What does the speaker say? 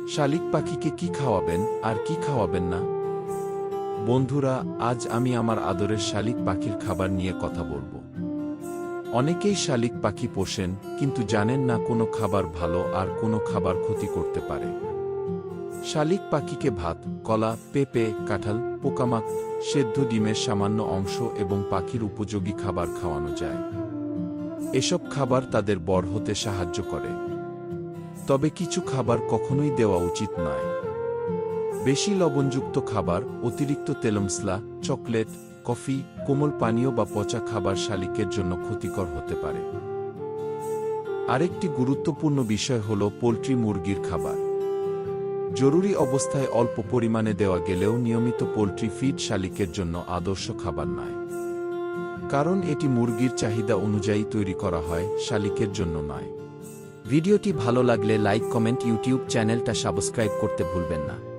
শালিক পাখিকে কি খাওয়াবেন আর কি খাওয়াবেন না? বন্ধুরা, আজ আমি আমার আদরের শালিক পাখির খাবার নিয়ে কথা বলবো। অনেকেই শালিক পাখি পোষেন, কিন্তু জানেন না কোনো খাবার ভালো আর কোনো খাবার ক্ষতি করতে পারে। শালিক পাখিকে ভাত, কলা, পেঁপে, কাঁঠাল, পোকামাক, সেদ্ধ ডিমের সামান্য অংশ এবং পাখির উপযোগী খাবার খাওয়ানো যায়। এসব খাবার তাদের বড় হতে সাহায্য করে। তবে কিছু খাবার কখনোই দেওয়া উচিত নয়। বেশি লবণযুক্ত খাবার, অতিরিক্ত তেলমসলা, চকলেট, কফি, কোমল পানীয় বা পচা খাবার শালিকের জন্য ক্ষতিকর হতে পারে। আরেকটি গুরুত্বপূর্ণ বিষয় হল পোল্ট্রি মুরগির খাবার। জরুরি অবস্থায় অল্প পরিমাণে দেওয়া গেলেও নিয়মিত পোল্ট্রি ফিড শালিকের জন্য আদর্শ খাবার নয়। কারণ এটি মুরগির চাহিদা অনুযায়ী তৈরি করা হয়, শালিকের জন্য নয়। ভিডিওটি ভালো লাগলে লাইক, কমেন্ট, ইউটিউব চ্যানেলটা সাবস্ক্রাইব করতে ভুলবেন না।